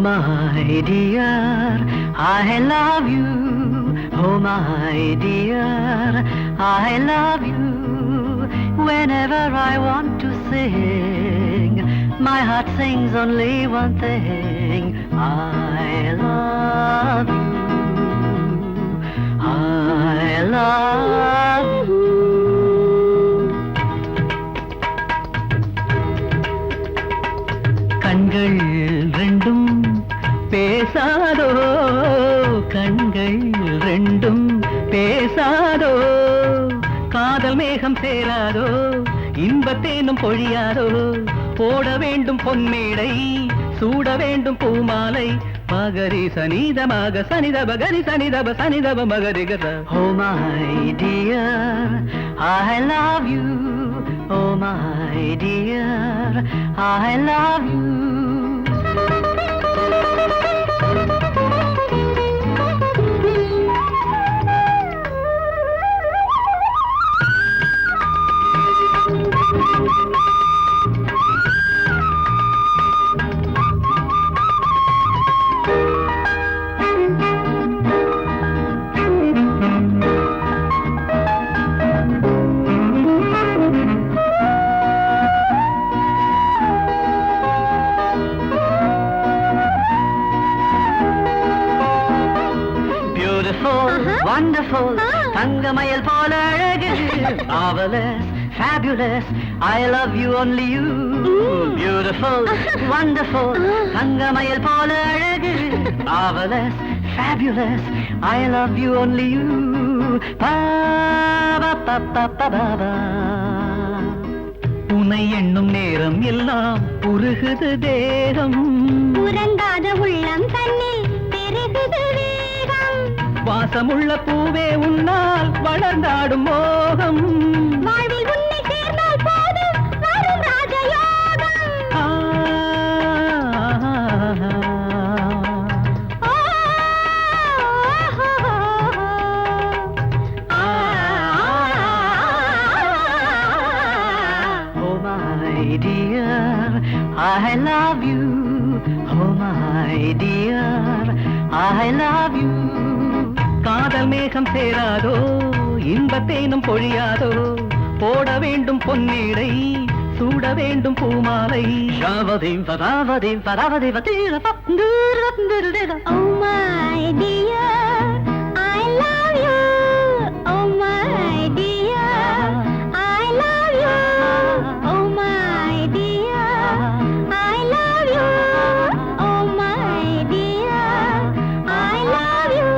my dear, I love you. Oh my dear, I love you. Whenever I want to sing, my heart sings only one thing. I love you. I love you. கண்கள் ரெண்டும் பேசாதோ, கண்கள் ரெண்டும் பேசாதோ, காதல் மேகம் சேராதோ, இன்பத்தேனும் பொழியாதோ, போட வேண்டும் பொன்மேடை, சூட வேண்டும் பூமாலை, மகரி சனிதமாக சனிதப கரி சனிதப சனிதப மகரிகத. Oh my dear, I love you. Oh my dear, I love you. Wonderful, தங்கமயில் போல அழகு, marvelous, fabulous, I love you only you. Beautiful, wonderful, தங்கமயில் போல அழகு, marvelous, fabulous, I love you only you. Pa ba pa pa pa ba ba. உன்னை எண்ணும் நேரம் எல்லாம் உருகுது தேகம், உறங்காத உள்ளம் தன்னில் பெருகுது வேகம், வாசமுள்ள பூவே உன்னால் வளர்ந்தாடும் மோகம், வாழ்வில் உன்னை சேர்ந்தால் போதும் வரும் ராஜயோகம். Oh my dear, I love you. Oh my dear, I love you. காதல் மேகம் சேராதோ, இன்பத்தேனும் பொழியாதோ, போட வேண்டும் பொன்னீடை, சூட வேண்டும் பூமாலை. ஷாவதீம் பதாவதீம் பதாவதீவ தீர பப்